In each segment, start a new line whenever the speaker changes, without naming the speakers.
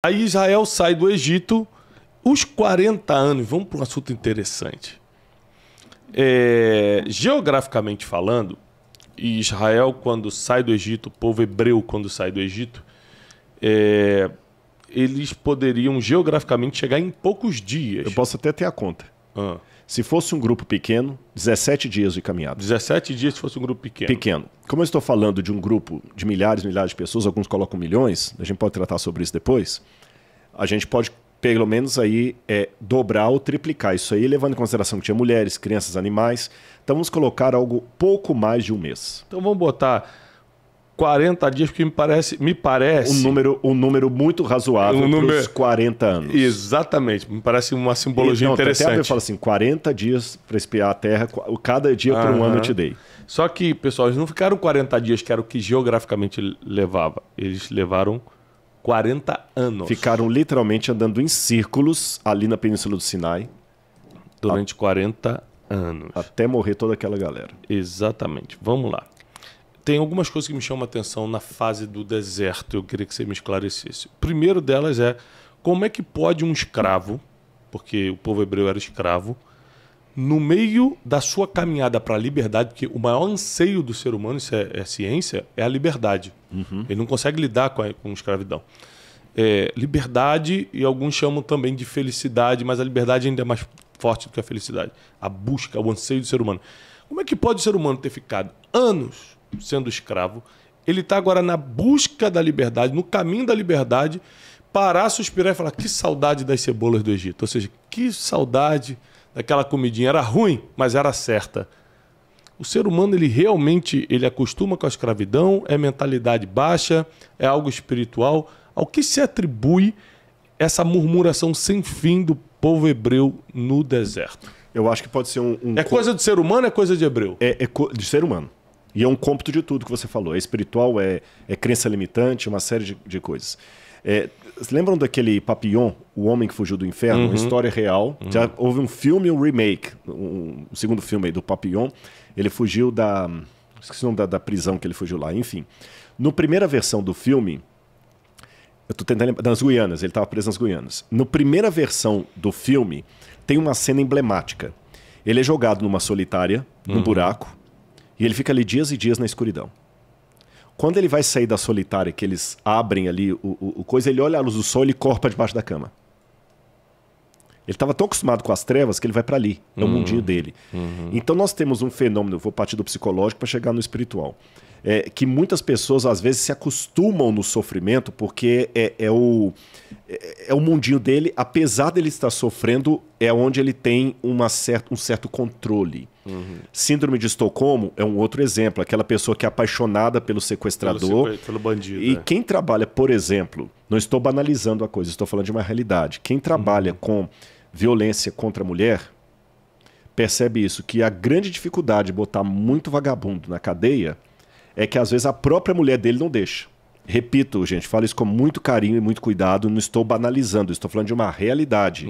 Aí Israel sai do Egito, os 40 anos, vamos para um assunto interessante. Geograficamente falando, Israel, quando sai do Egito, o povo hebreu, quando sai do Egito, eles poderiam geograficamente chegar em poucos dias.
Eu posso até ter a conta. Se fosse um grupo pequeno, 17 dias de caminhada.
17 dias se fosse um grupo pequeno.
Pequeno. Como eu estou falando de um grupo de milhares e milhares de pessoas, alguns colocam milhões, a gente pode tratar sobre isso depois, a gente pode, pelo menos, aí dobrar ou triplicar isso aí, levando em consideração que tinha mulheres, crianças, animais. Então vamos colocar algo pouco mais de um mês.
Então vamos botar 40 dias, porque me parece...
Um número muito razoável para os 40 anos.
Exatamente, me parece uma simbologia interessante.
Até eu falo assim, 40 dias para espiar a terra, cada dia por um ano eu te dei.
Só que, pessoal, eles não ficaram 40 dias, que era o que geograficamente levava. Eles levaram 40 anos.
Ficaram literalmente andando em círculos ali na Península do Sinai.
Durante 40 anos.
Até morrer toda aquela galera.
Exatamente. Vamos lá. Tem algumas coisas que me chamam a atenção na fase do deserto. Eu queria que você me esclarecesse. O primeiro delas é como é que pode um escravo, porque o povo hebreu era escravo, no meio da sua caminhada para a liberdade, porque o maior anseio do ser humano, isso é ciência, é a liberdade. Ele não consegue lidar com escravidão. Liberdade, e alguns chamam também de felicidade, mas a liberdade ainda é mais forte do que a felicidade. A busca, o anseio do ser humano. Como é que pode o ser humano ter ficado anos sendo escravo, ele está agora na busca da liberdade, no caminho da liberdade, parar, suspirar e falar que saudade das cebolas do Egito. Ou seja, que saudade daquela comidinha. Era ruim, mas era certa. O ser humano, ele realmente acostuma com a escravidão, é mentalidade baixa, é algo espiritual. Ao que se atribui essa murmuração sem fim do povo hebreu no deserto?
Eu acho que pode ser
É coisa do ser humano ou é coisa de hebreu?
É de ser humano. E é um cômputo de tudo que você falou. É espiritual, é crença limitante, uma série de coisas. Lembram daquele Papillon, o homem que fugiu do inferno? Uma história real. Já houve um filme, um remake, um segundo filme aí do Papillon. Ele fugiu esqueci o nome da prisão que ele fugiu lá. Enfim, na primeira versão do filme, eu estou tentando lembrar, nas Guianas, ele estava preso nas Guianas. Na primeira versão do filme, tem uma cena emblemática. Ele é jogado numa solitária, num buraco, e ele fica ali dias e dias na escuridão. Quando ele vai sair da solitária, que eles abrem ali o coisa, ele olha a luz do sol e corre para debaixo da cama. Ele estava tão acostumado com as trevas que ele vai para ali, é o mundinho dele. Então nós temos um fenômeno, eu vou partir do psicológico para chegar no espiritual, que muitas pessoas às vezes se acostumam no sofrimento porque é o mundinho dele, apesar dele estar sofrendo, é onde ele tem um certo controle. Síndrome de Estocolmo é um outro exemplo, aquela pessoa que é apaixonada pelo sequestrador.
Pelo bandido.
E quem trabalha, por exemplo, não estou banalizando a coisa, estou falando de uma realidade. Quem trabalha com violência contra a mulher, percebe isso, que a grande dificuldade de botar muito vagabundo na cadeia é que às vezes a própria mulher dele não deixa. Repito, gente, falo isso com muito carinho e muito cuidado, não estou banalizando, estou falando de uma realidade.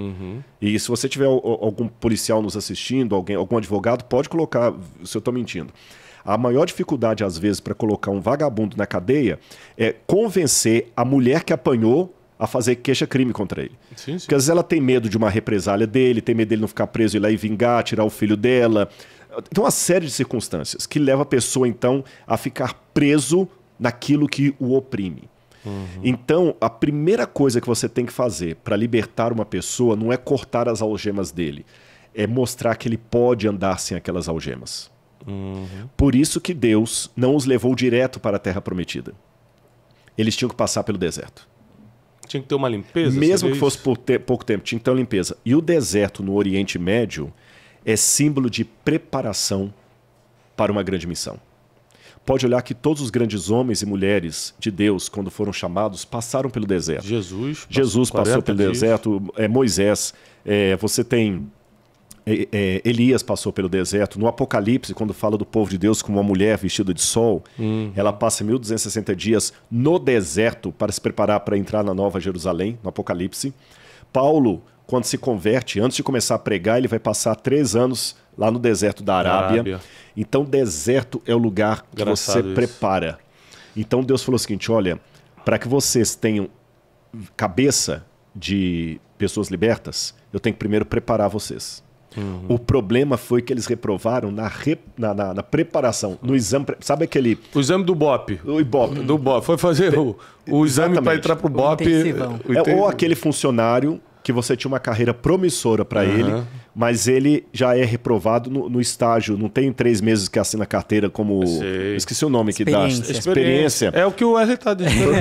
E se você tiver algum policial nos assistindo, algum advogado, pode colocar se eu estou mentindo. A maior dificuldade, às vezes, para colocar um vagabundo na cadeia é convencer a mulher que apanhou a fazer queixa-crime contra ele.
Sim.
Porque às vezes ela tem medo de uma represália dele, tem medo dele não ficar preso e ir lá e vingar, tirar o filho dela. Tem uma série de circunstâncias que leva a pessoa, então, a ficar preso naquilo que o oprime. Então, a primeira coisa que você tem que fazer para libertar uma pessoa não é cortar as algemas dele, é mostrar que ele pode andar sem aquelas algemas. Por isso que Deus não os levou direto para a Terra Prometida. Eles tinham que passar pelo deserto.
Tinha que ter uma limpeza?
Mesmo que fosse por pouco tempo, tinha que ter uma limpeza. E o deserto no Oriente Médio é símbolo de preparação para uma grande missão. Pode olhar que todos os grandes homens e mulheres de Deus, quando foram chamados, passaram pelo deserto. Jesus passou pelo deserto, Moisés, você tem Elias passou pelo deserto. No Apocalipse, quando fala do povo de Deus como uma mulher vestida de sol, ela passa 1260 dias no deserto para se preparar para entrar na Nova Jerusalém, no Apocalipse. Paulo, quando se converte, antes de começar a pregar, ele vai passar 3 anos lá no deserto da Arábia. Então, deserto é o lugar que você prepara. Então, Deus falou o seguinte, olha, para que vocês tenham cabeça de pessoas libertas, eu tenho que primeiro preparar vocês. O problema foi que eles reprovaram na preparação, no exame. Sabe aquele.
O exame do BOP.
O Ibope.
Do BOP. Foi fazer o exame para entrar pro BOP.
Ou aquele funcionário que você tinha uma carreira promissora para ele, mas ele já é reprovado no estágio. Não tem 3 meses que assina a carteira como. Esqueci o nome que dá. Experiência.
É o que o Wesley está dizendo.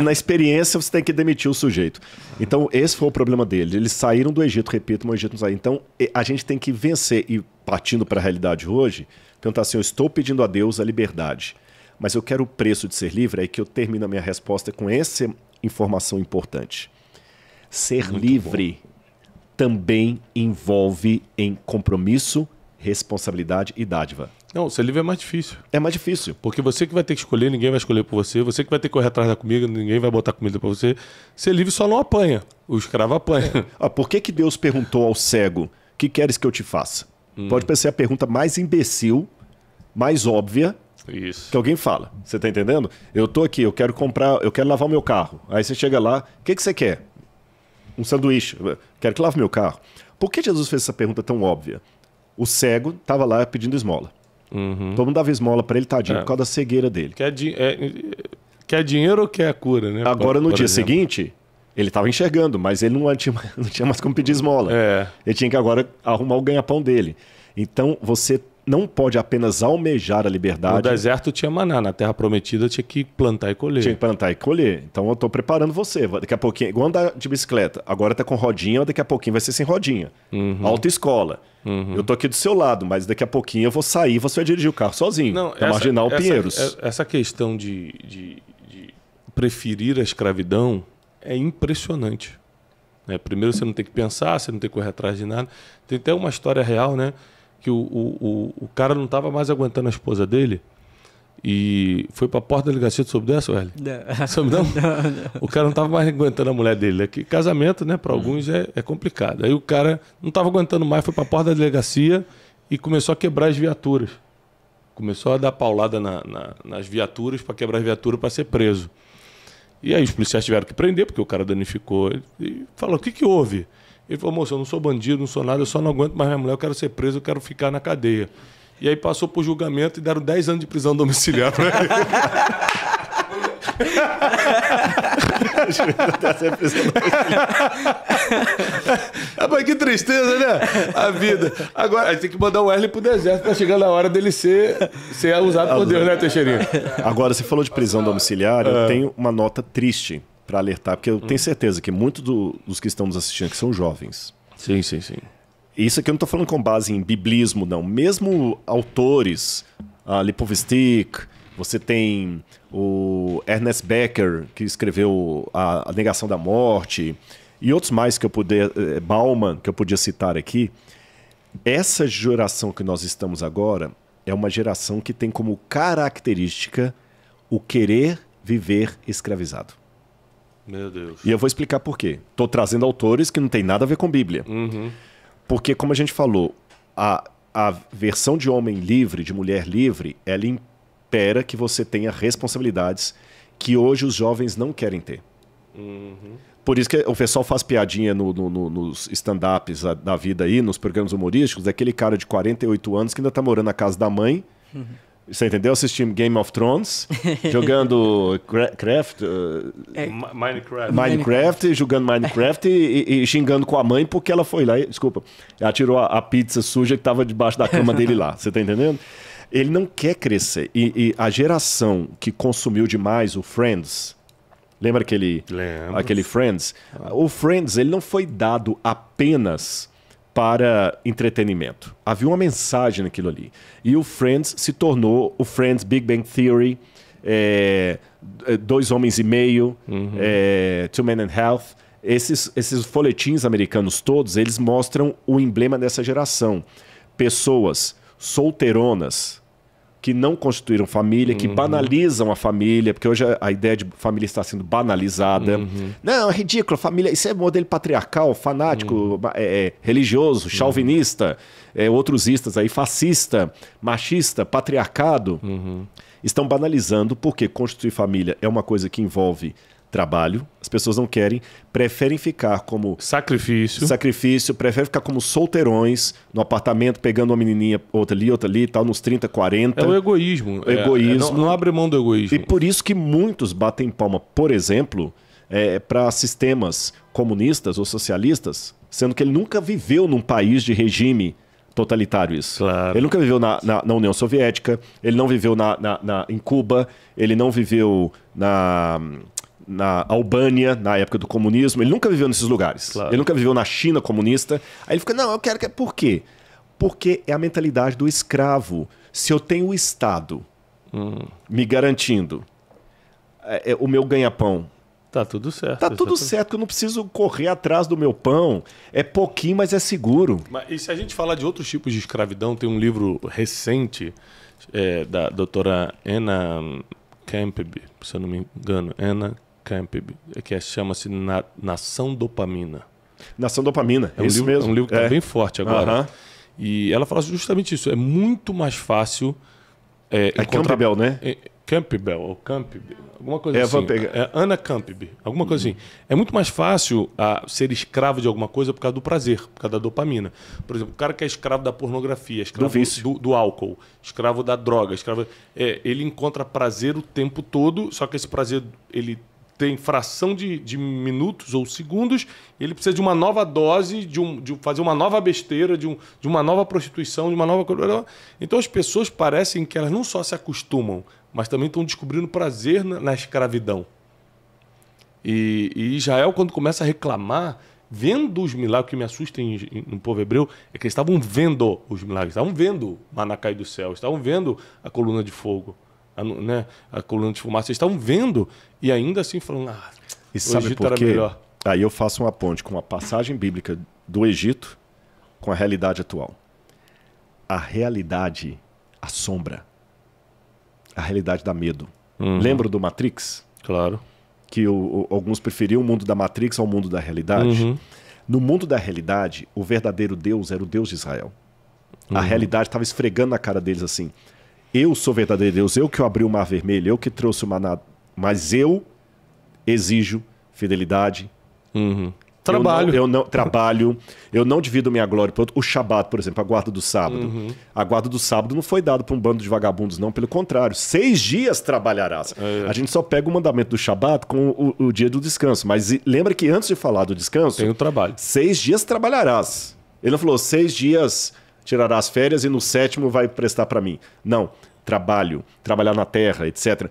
Na experiência, você tem que demitir o sujeito. Então, esse foi o problema dele. Eles saíram do Egito, repito, mas o Egito não saiu. Então, a gente tem que vencer. E partindo para a realidade hoje, perguntar assim: eu estou pedindo a Deus a liberdade, mas eu quero o preço de ser livre. É aí que eu termino a minha resposta com essa informação importante. Ser muito livre também envolve em compromisso, responsabilidade e dádiva.
Não, ser livre é mais difícil.
É mais difícil.
Porque você que vai ter que escolher, ninguém vai escolher por você. Você que vai ter que correr atrás da comida, ninguém vai botar comida para você. Ser livre só não apanha. O escravo apanha.
Por que Deus perguntou ao cego: que queres que eu te faça? Pode parecer a pergunta mais imbecil, mais óbvia que alguém fala. Você tá entendendo? Eu tô aqui, eu quero lavar o meu carro. Aí você chega lá: o que você quer? Um sanduíche. Quero que lave meu carro. Por que Jesus fez essa pergunta tão óbvia? O cego estava lá pedindo esmola. Todo mundo dava esmola para ele, tadinho, por causa da cegueira dele.
Quer dinheiro ou quer a cura, né?
Agora, no dia seguinte, ele estava enxergando, mas ele não tinha mais como pedir esmola. Ele tinha que agora arrumar o ganha-pão dele. Então, você não pode apenas almejar a liberdade.
No deserto tinha maná, na terra prometida tinha que plantar e colher.
Tinha que plantar e colher. Então eu estou preparando você. Daqui a pouquinho, igual andar de bicicleta, agora está com rodinha, daqui a pouquinho vai ser sem rodinha. Autoescola. Eu tô aqui do seu lado, mas daqui a pouquinho eu vou sair e você vai dirigir o carro sozinho. Na Marginal Pinheiros.
Essa questão de preferir a escravidão é impressionante. Primeiro você não tem que pensar, você não tem que correr atrás de nada. Tem até uma história real, né? Que o cara não estava mais aguentando a esposa dele e foi para a porta da delegacia. Tu soube dessa, Wesley?
Não.
Soube não? O cara não estava mais aguentando a mulher dele. Que casamento, né, para alguns é complicado. Aí o cara não estava aguentando mais, foi para a porta da delegacia e começou a quebrar as viaturas. Começou a dar paulada nas viaturas para quebrar as viaturas para ser preso. E aí os policiais tiveram que prender, porque o cara danificou. E falou: o que houve? Ele falou: moço, eu não sou bandido, não sou nada, eu só não aguento mais minha mulher, eu quero ser preso, eu quero ficar na cadeia. E aí passou por julgamento e deram 10 anos de prisão domiciliar pra ele. Mas que tristeza, né? A vida. Agora, a gente tem que mandar o Wesley pro deserto pra chegar na hora dele ser usado por Deus, né, Teixeirinha?
Agora, você falou de prisão domiciliar, eu tenho uma nota triste para alertar, porque eu tenho certeza que muitos dos que estão nos assistindo aqui são jovens.
Sim.
Isso aqui eu não estou falando com base em biblismo, não. Mesmo autores, Lipovetsky, você tem o Ernest Becker, que escreveu a Negação da Morte, e outros mais que eu Bauman, que eu podia citar aqui. Essa geração que nós estamos agora é uma geração que tem como característica o querer viver escravizado.
Meu Deus.
E eu vou explicar por quê. Estou trazendo autores que não tem nada a ver com Bíblia. Porque, como a gente falou, a versão de homem livre, de mulher livre, ela impera que você tenha responsabilidades que hoje os jovens não querem ter. Por isso que o pessoal faz piadinha nos stand-ups da vida aí, nos programas humorísticos, daquele cara de 48 anos que ainda está morando na casa da mãe. Você entendeu? Assistindo Game of Thrones, jogando Minecraft, jogando Minecraft e xingando com a mãe porque ela foi lá e, desculpa, ela tirou a pizza suja que estava debaixo da cama dele lá. Você tá entendendo? Ele não quer crescer. E a geração que consumiu demais o Friends, lembra aquele Friends? O Friends, ele não foi dado apenas para entretenimento. Havia uma mensagem naquilo ali. E o Friends se tornou o Friends Big Bang Theory, 2 Homens e Meio, Two Men and Health. Esses folhetins americanos todos, eles mostram o emblema dessa geração. Pessoas solteironas que não constituíram família, que banalizam a família, porque hoje a ideia de família está sendo banalizada. Não, é ridículo, família, isso é modelo patriarcal, fanático, religioso, chauvinista, outros istas aí, fascista, machista, patriarcado. Estão banalizando porque constituir família é uma coisa que envolve trabalho, as pessoas não querem, preferem ficar como
sacrifício,
preferem ficar como solteirões no apartamento, pegando uma menininha, outra ali, tal, nos 30, 40.
É o egoísmo. Não abre mão do egoísmo.
E por isso que muitos batem palma, por exemplo, para sistemas comunistas ou socialistas, sendo que ele nunca viveu num país de regime totalitário isso.
Claro.
Ele nunca viveu na União Soviética, ele não viveu em Cuba, ele não viveu na Albânia, na época do comunismo, ele nunca viveu nesses lugares.
Claro.
Ele nunca viveu na China comunista. Aí ele fica, não, eu quero... Por quê? Porque é a mentalidade do escravo. Se eu tenho o Estado me garantindo o meu ganha-pão,
tá tudo certo.
Tá tudo certo, que eu não preciso correr atrás do meu pão. É pouquinho, mas é seguro.
E se a gente falar de outros tipos de escravidão, tem um livro recente da doutora Anna Campbell, se eu não me engano, Anna Campbell, que chama-se Nação Dopamina.
Nação Dopamina, é isso mesmo.
É um livro que está bem forte agora.
Uhum.
E ela fala justamente isso. É muito mais fácil...
Campbell, né?
Campbell, ou Campbell, alguma coisa assim.
Vou pegar.
Anna Campbell, alguma coisa assim. É muito mais fácil ser escravo de alguma coisa por causa do prazer, por causa da dopamina. Por exemplo, o cara que é escravo da pornografia, escravo do álcool, escravo da droga, ele encontra prazer o tempo todo, só que esse prazer ele tem fração de minutos ou segundos, e ele precisa de uma nova dose, de fazer uma nova besteira, de uma nova prostituição, de uma nova... Então as pessoas parecem que elas não só se acostumam, mas também estão descobrindo prazer na escravidão. E Israel, quando começa a reclamar, vendo os milagres, o que me assusta no povo hebreu é que eles estavam vendo os milagres, estavam vendo maná cair do céu, estavam vendo a coluna de fogo, a coluna de fumaça, eles estavam vendo e ainda assim falando,
e sabe
o Egito
por quê?
era melhor.
Aí eu faço uma ponte com a passagem bíblica do Egito com a realidade atual. A realidade assombra. A realidade dá medo. Lembra do Matrix?
Claro.
Que alguns preferiam o mundo da Matrix ao mundo da realidade. No mundo da realidade, o verdadeiro Deus era o Deus de Israel. A realidade estava esfregando na cara deles assim. Eu sou o verdadeiro Deus, eu que abri o mar vermelho, eu que trouxe o maná, mas eu exijo fidelidade.
Trabalho.
Eu não divido minha glória para outro. O Shabat, por exemplo, a guarda do sábado. A guarda do sábado não foi dada para um bando de vagabundos, não. Pelo contrário, 6 dias trabalharás. A gente só pega o mandamento do Shabat com o dia do descanso. Mas lembra que antes de falar do descanso...
Tem o trabalho.
6 dias trabalharás. Ele não falou 6 dias tirarás férias e no 7º vai prestar para mim. Não. Trabalhar na terra, etc.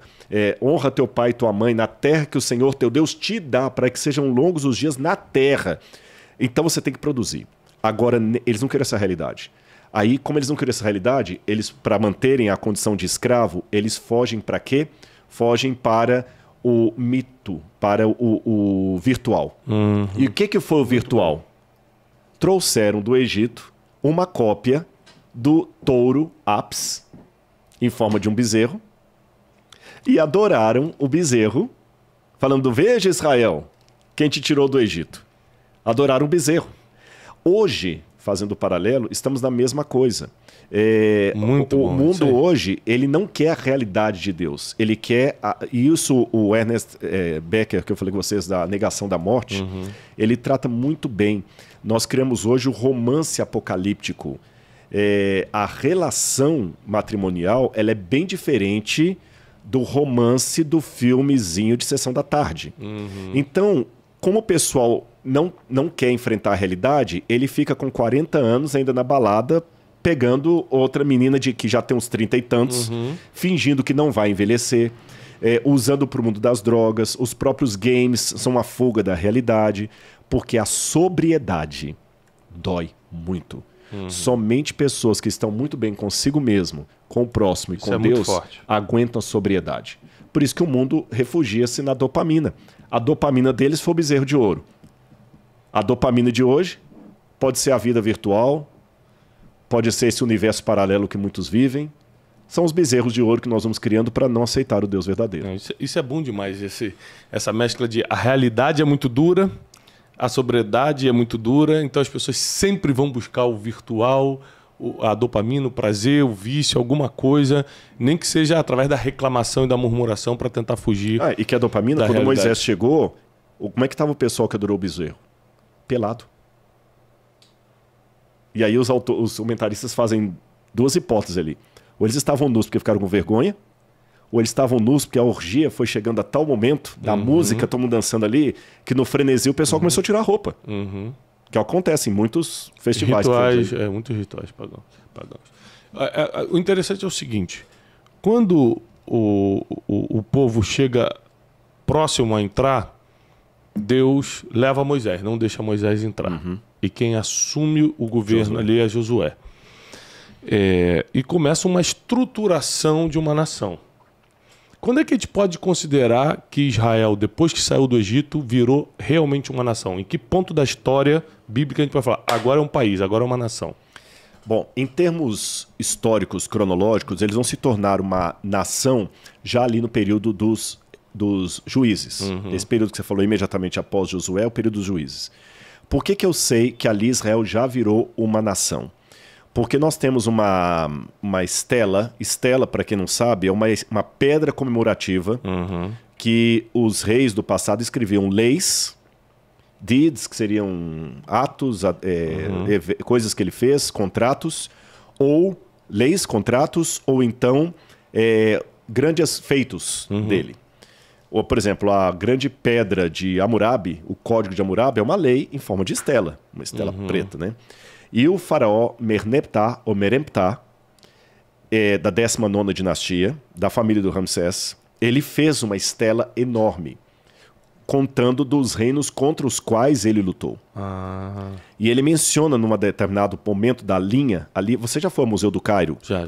Honra teu pai e tua mãe na terra que o Senhor teu Deus te dá, para que sejam longos os dias na terra. Então você tem que produzir. Agora, eles não querem essa realidade. Aí, como eles não querem essa realidade, eles, para manterem a condição de escravo, eles fogem para quê? Fogem para o mito, para o virtual. E o que foi o virtual? Trouxeram do Egito uma cópia do touro Apis, em forma de um bezerro, e adoraram o bezerro, falando, veja Israel, quem te tirou do Egito. Adoraram o bezerro. Hoje, fazendo o paralelo, estamos na mesma coisa. O mundo hoje, ele não quer a realidade de Deus. Ele quer... isso o Ernest Becker, que eu falei com vocês, da negação da morte, ele trata muito bem. Nós criamos hoje o romance apocalíptico. A relação matrimonial ela é bem diferente do romance do filmezinho de sessão da tarde. Então, como o pessoal não quer enfrentar a realidade, ele fica com 40 anos ainda na balada, pegando outra menina que já tem uns 30 e tantos, fingindo que não vai envelhecer, usando para o mundo das drogas. Os próprios games são uma fuga da realidade, porque a sobriedade dói muito. Somente pessoas que estão muito bem consigo mesmo, com o próximo e com Deus, aguentam a sobriedade. Por isso que o mundo refugia-se na dopamina. A dopamina deles foi o bezerro de ouro. A dopamina de hoje pode ser a vida virtual, pode ser esse universo paralelo que muitos vivem. São os bezerros de ouro que nós vamos criando para não aceitar o Deus verdadeiro.
Isso é bom demais, essa mescla de a realidade é muito dura, a sobriedade é muito dura, então as pessoas sempre vão buscar o virtual, a dopamina, o prazer, o vício, alguma coisa, nem que seja através da reclamação e da murmuração para tentar fugir.
E que a dopamina, quando
realidade.
Moisés chegou, como é que estava o pessoal que adorou o bezerro? Pelado. E aí os comentaristas fazem duas hipóteses ali. Ou eles estavam nus porque ficaram com vergonha, ou eles estavam nus porque a orgia foi chegando a tal momento da música, todo mundo dançando ali, que no frenesi o pessoal começou a tirar a roupa. Que acontece em muitos festivais.
Rituais, muitos rituais pagãos. O interessante é o seguinte, quando o povo chega próximo a entrar, Deus leva Moisés, não deixa Moisés entrar. E quem assume o governo ali é Josué. E começa uma estruturação de uma nação. Quando é que a gente pode considerar que Israel, depois que saiu do Egito, virou realmente uma nação? Em que ponto da história bíblica a gente pode falar, agora é um país, agora é uma nação?
Bom, em termos históricos, cronológicos, eles vão se tornar uma nação já ali no período dos juízes. Esse período que você falou imediatamente após Josué é o período dos juízes. Por que eu sei que ali Israel já virou uma nação? Porque nós temos uma estela, para quem não sabe, é uma pedra comemorativa que os reis do passado escreviam leis, deeds, que seriam atos, coisas que ele fez, contratos, ou leis, contratos, ou então grandes feitos dele. Ou, por exemplo, a grande pedra de Hammurabi, o Código de Hammurabi, é uma lei em forma de estela, uma estela preta, né? E o faraó Merneptah, ou Meremptah, da 19ª dinastia, da família do Ramsés, ele fez uma estela enorme, contando dos reinos contra os quais ele lutou. E ele menciona num determinado momento da linha, ali, você já foi ao Museu do Cairo?
Já.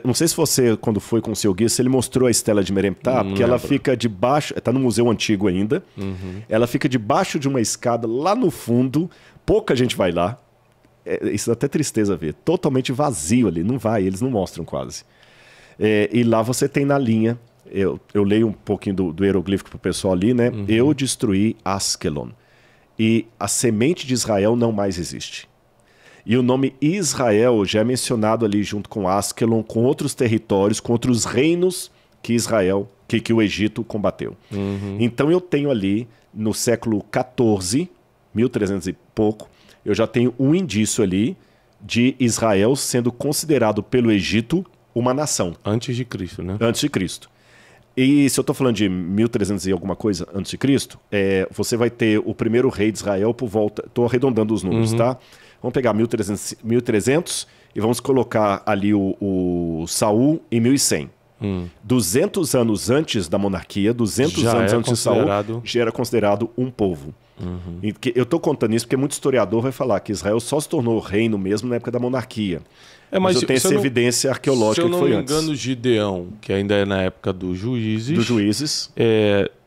Não sei se você, quando foi com o seu guia, se ele mostrou a estela de Meremptah, porque ela fica debaixo, está no museu antigo ainda, ela fica debaixo de uma escada lá no fundo, pouca gente vai lá. Isso dá até tristeza ver. Totalmente vazio ali. Não vai, eles não mostram quase. E lá você tem na linha, eu leio um pouquinho do hieroglífico pro pessoal ali, né? Eu destruí Askelon. E a semente de Israel não mais existe. E o nome Israel já é mencionado ali junto com Askelon, com outros territórios, com outros reinos que que o Egito combateu. Então eu tenho ali, no século XIV, 1300 e pouco, eu já tenho um indício ali de Israel sendo considerado pelo Egito uma nação.
Antes de Cristo, né?
Antes de Cristo. E se eu estou falando de 1300 e alguma coisa antes de Cristo, você vai ter o primeiro rei de Israel por volta... Estou arredondando os números, tá? Vamos pegar 1300 e vamos colocar ali o Saul em 1100. 200 anos antes da monarquia, 200 anos antes de Saul, já era considerado um povo. E eu estou contando isso porque muito historiador vai falar que Israel só se tornou reino mesmo na época da monarquia. Mas eu tenho essa evidência arqueológica que foi antes. Se eu não me engano,
Gideão, que ainda é na época dos juízes,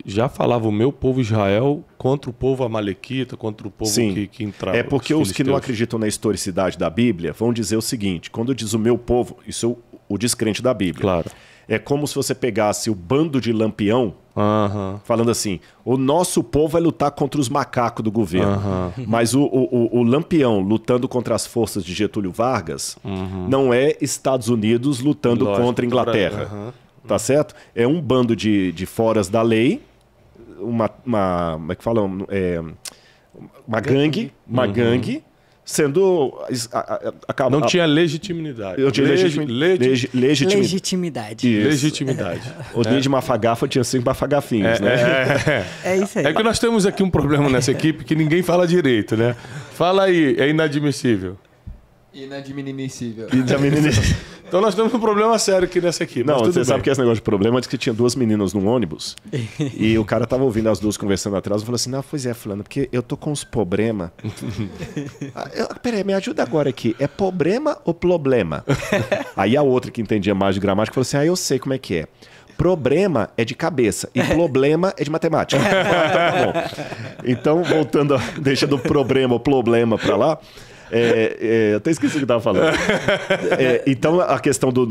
já falava o meu povo Israel contra o povo amalequita, contra o povo que entrava.
É porque os que não acreditam na historicidade da Bíblia vão dizer o seguinte, quando diz o meu povo, isso é o descrente da Bíblia.
Claro.
É como se você pegasse o bando de Lampião, falando assim, o nosso povo vai lutar contra os macacos do governo. Mas o Lampião lutando contra as forças de Getúlio Vargas não é Estados Unidos lutando contra a Inglaterra. Tá certo? É um bando de foras da lei, como é que fala? Uma gangue, sendo...
Não tinha legitimidade.
Legitimidade. O dia de Mafagafa tinha 5 mafagafinhos, né?
É isso aí.
É que nós temos aqui um problema nessa equipe que ninguém fala direito, né? Fala aí, é inadmissível.
Inadmissível.
Então nós temos um problema sério aqui nessa equipe.
Não, você sabe que esse negócio de problema é que tinha 2 meninas num ônibus e o cara tava ouvindo as duas conversando atrás e falou assim, não, pois é, fulano, porque eu tô com uns problemas. Peraí, me ajuda agora aqui, é problema ou problema? Aí a outra que entendia mais de gramática falou assim, eu sei como é que é. Problema é de cabeça e problema é de matemática. Tá bom. Então, voltando, deixando o problema pra lá, Eu até esqueci o que eu estava falando. Então, a questão do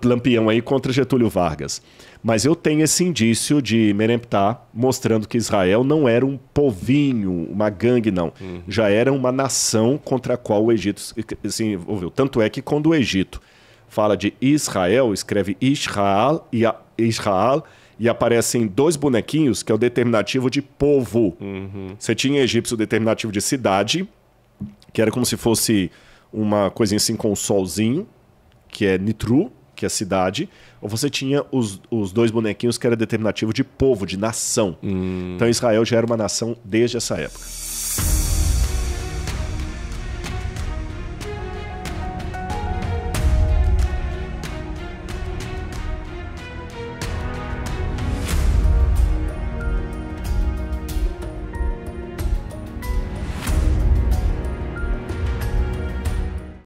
Lampião aí contra Getúlio Vargas. Mas eu tenho esse indício de Meremptah mostrando que Israel não era um povinho, uma gangue, não. Já era uma nação contra a qual o Egito se envolveu. Tanto é que quando o Egito fala de Israel, escreve Israel e aparecem 2 bonequinhos, que é o determinativo de povo. Você tinha em egípcio o determinativo de cidade, que era como se fosse uma coisinha assim com um solzinho, que é Nitru, que é cidade, ou você tinha os 2 bonequinhos que era determinativo de povo, de nação. Então Israel já era uma nação desde essa época.